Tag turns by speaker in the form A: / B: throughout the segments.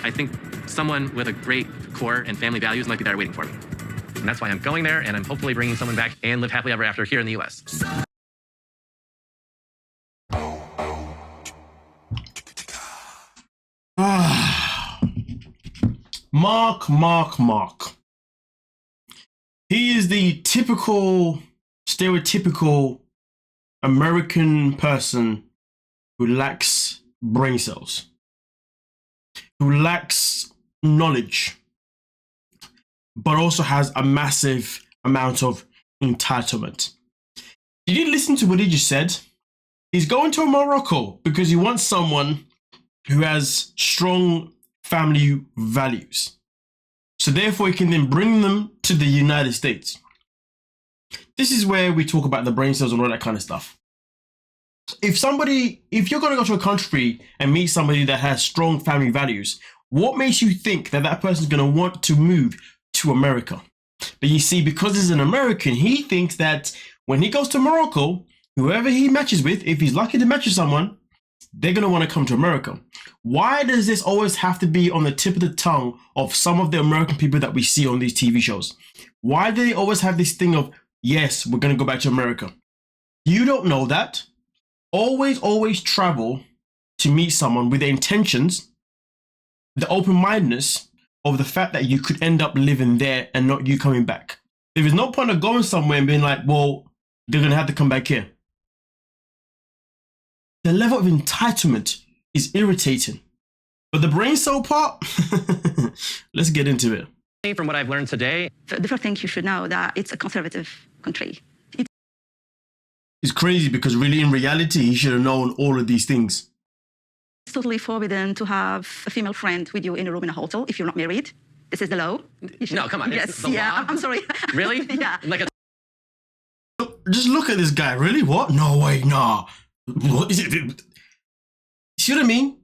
A: I think someone with a great core and family values might be there waiting for me. And that's why I'm going there, and I'm hopefully bringing someone back and live happily ever after here in the US.
B: Mark. He is the typical, stereotypical American person who lacks brain cells, who lacks knowledge, but also has a massive amount of entitlement. Did you listen to what he just said? He's going to Morocco because he wants someone who has strong family values. So therefore, he can then bring them to the United States. This is where we talk about the brain cells and all that kind of stuff. If you're going to go to a country and meet somebody that has strong family values, what makes you think that that person is going to want to move to America? But you see, because he's an American, he thinks that when he goes to Morocco, whoever he matches with, if he's lucky to match with someone, they're going to want to come to America. Why does this always have to be on the tip of the tongue of some of the American people that we see on these TV shows? Why do they always have this thing of, yes, we're going to go back to America? You don't know that. Always travel to meet someone with the intentions, the open-mindedness of the fact that you could end up living there and not you coming back. There is no point of going somewhere and being like, well, they're going to have to come back here. The level of entitlement is irritating. But the brain cell part, let's get into it.
A: From what I've learned today,
C: the first thing you should know that it's a conservative country.
B: It's crazy because really in reality, he should have known all of these things.
C: It's totally forbidden to have a female friend with you in a room in a hotel if you're not married. This is the law.
A: No, come on.
C: Yes,
A: the
C: yeah,
A: law?
C: I'm sorry.
A: Really?
C: Yeah.
B: Just look at this guy. Really? What? No way. Nah. What is it? See what I mean?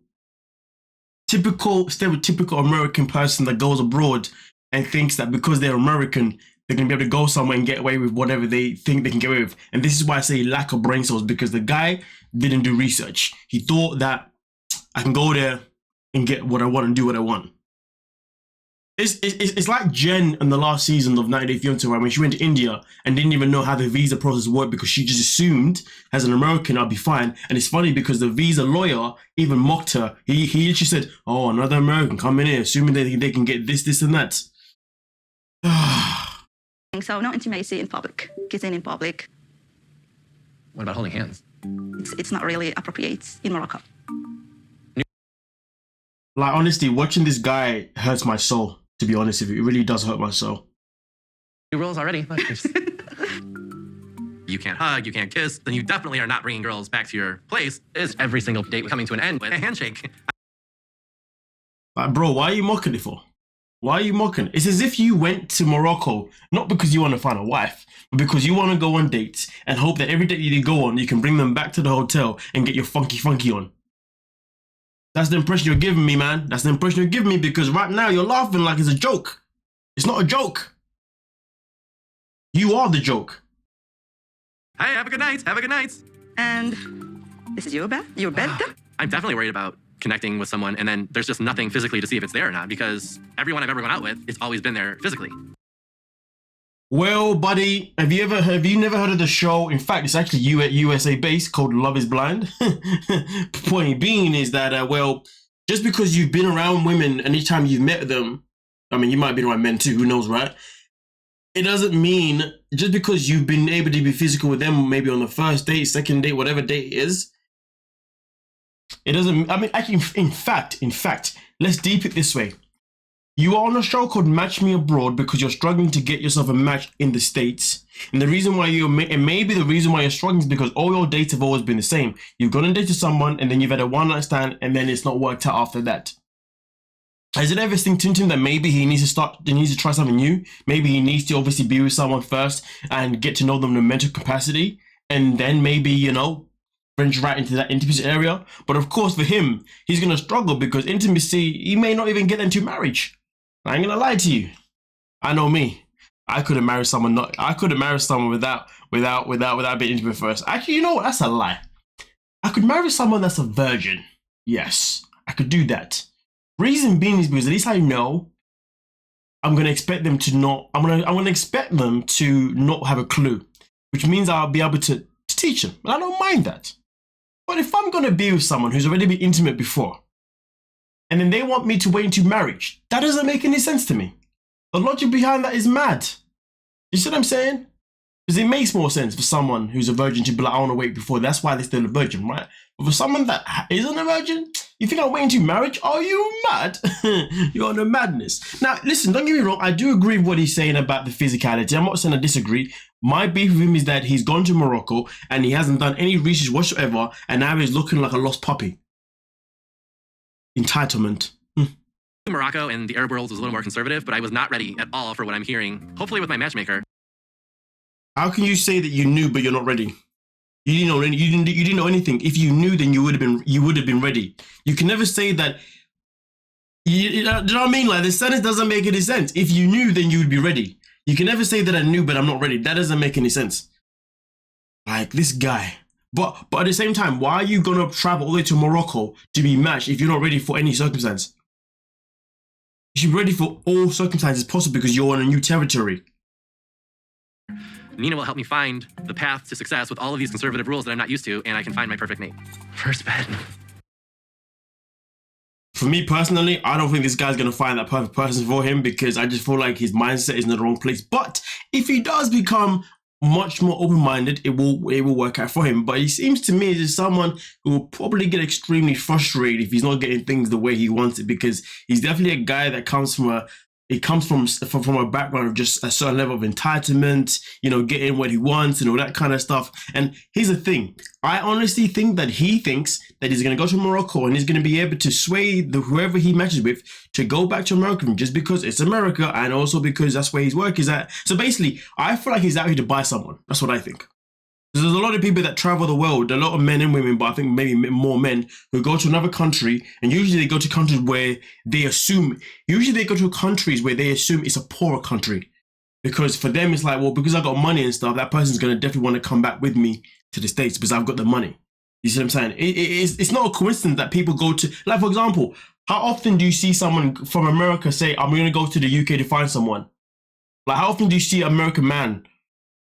B: Typical, stereotypical American person that goes abroad and thinks that because they're American, they're going to be able to go somewhere and get away with whatever they think they can get away with. And this is why I say lack of brain cells, because the guy didn't do research. He thought that I can go there and get what I want and do what I want. It's like Jen in the last season of 90 Day Fiance, right? When she went to India and didn't even know how the visa process worked because she just assumed as an American I'll be fine. And it's funny because the visa lawyer even mocked her. He literally said, "Oh, another American coming in, assuming that they can get this, and that."
C: So no intimacy in public, kissing in public.
A: What about holding hands?
C: It's not really appropriate in Morocco.
B: Like, honestly, watching this guy hurts my soul. To be honest with you, it really does hurt my soul.
A: New rules already. You can't hug, you can't kiss, then you definitely are not bringing girls back to your place. Is every single date coming to an end with a handshake?
B: Like, bro, why are you mocking it for? Why are you mocking? It's as if you went to Morocco, not because you want to find a wife, but because you want to go on dates and hope that every date you go on, you can bring them back to the hotel and get your funky on. That's the impression you're giving me, man. That's the impression you're giving me because right now you're laughing like it's a joke. It's not a joke. You are the joke.
A: Hey, have a good night. Have a good night.
C: And this is your bed? Your bed?
A: I'm definitely worried about connecting with someone and then there's just nothing physically to see if it's there or not because everyone I've ever gone out with, it's always been there physically.
B: Well, buddy, have you never heard of the show? In fact, it's actually USA based called Love is Blind. Point being is that, well, just because you've been around women anytime you've met them, I mean, you might be around men too, who knows, right? It doesn't mean just because you've been able to be physical with them, maybe on the first date, second date, whatever date it is, it doesn't, I mean, actually, in fact, let's deep it this way. You are on a show called Match Me Abroad because you're struggling to get yourself a match in the States. And the reason why and maybe the reason why you're struggling is because all your dates have always been the same. You've gone and dated someone and then you've had a one-night stand and then it's not worked out after that. Has it ever seemed to him that maybe he needs to try something new? Maybe he needs to obviously be with someone first and get to know them in a mental capacity. And then maybe, you know, venture right into that intimacy area. But of course for him, he's going to struggle because intimacy, he may not even get into marriage. I ain't gonna lie to you. I know me. I couldn't marry someone. Without being intimate first. Actually, you know what? That's a lie. I could marry someone that's a virgin. Yes, I could do that. Reason being is because at least I know I'm gonna expect them to not. I'm gonna expect them to not have a clue, which means I'll be able to teach them, and I don't mind that. But if I'm gonna be with someone who's already been intimate before, and then they want me to wait into marriage, that doesn't make any sense to me. The logic behind that is mad. You see what I'm saying? Because it makes more sense for someone who's a virgin to be like, I want to wait before. That's why they're still a virgin, right? But for someone that isn't a virgin, you think I'm waiting to marriage? Are you mad? You're on a madness. Now, listen, don't get me wrong. I do agree with what he's saying about the physicality. I'm not saying I disagree. My beef with him is that he's gone to Morocco and he hasn't done any research whatsoever, and now he's looking like a lost puppy. Entitlement.
A: Morocco and the Arab world was a little more conservative, but I was not ready at all for what I'm hearing. Hopefully with my matchmaker.
B: How can you say that you knew but you're not ready? You didn't know. You didn't know anything. If you knew, then you would have been ready. You can never say that. You know what I mean? Like, the sentence doesn't make any sense. If you knew, then you would be ready. You can never say that I knew but I'm not ready. That doesn't make any sense. Like, this guy. But at the same time, why are you gonna travel all the way to Morocco to be matched if you're not ready for any circumstance? You should be ready for all circumstances possible because you're on a new territory.
A: Nina will help me find the path to success with all of these conservative rules that I'm not used to, and I can find my perfect mate. First bed.
B: For me personally, I don't think this guy's gonna find that perfect person for him because I just feel like his mindset is in the wrong place. But if he does become much more open-minded, it will work out for him. But he seems to me as someone who will probably get extremely frustrated if he's not getting things the way he wants it, because he's definitely a guy that comes from a background of just a certain level of entitlement, you know, getting what he wants and all that kind of stuff. And here's the thing. I honestly think that he thinks that he's going to go to Morocco and he's going to be able to sway whoever he matches with to go back to America just because it's America and also because that's where his work is at. So basically, I feel like he's out here to buy someone. That's what I think. There's a lot of people that travel the world, a lot of men and women, but I think maybe more men who go to another country, and usually they go to countries where they assume it's a poorer country. Because for them, it's like, well, because I got money and stuff, that person's going to definitely want to come back with me to the States because I've got the money. You see what I'm saying? It's not a coincidence that people go to, like, for example, how often do you see someone from America say, I'm going to go to the UK to find someone? Like, how often do you see an American man?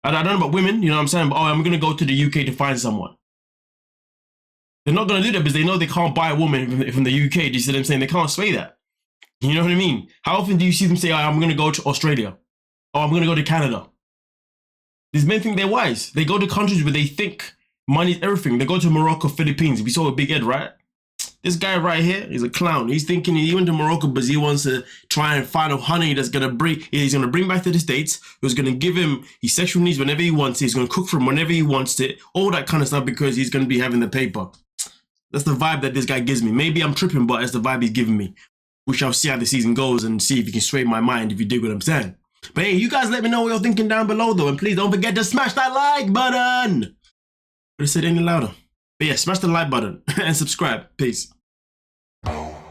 B: I don't know about women, you know what I'm saying? But, I'm going to go to the UK to find someone. They're not going to do that because they know they can't buy a woman from the UK. Do you see what I'm saying? They can't sway that. You know what I mean? How often do you see them say, I'm going to go to Australia? Or I'm going to go to Canada? These men think they're wise. They go to countries where they think money's everything. They go to Morocco, Philippines. We saw a big Ed, right? This guy right here is a clown. He's thinking he went to Morocco because he wants to try and find a honey that's going to bring back to the States, who's going to give him his sexual needs whenever he wants it. He's going to cook for him whenever he wants it. All that kind of stuff because he's going to be having the paper. That's the vibe that this guy gives me. Maybe I'm tripping, but that's the vibe he's giving me. We shall see how the season goes and see if you can sway my mind, if you dig what I'm saying. But hey, you guys let me know what you're thinking down below though. And please don't forget to smash that like button. But I said any louder. But yeah, smash the like button and subscribe. Peace.
D: Oh.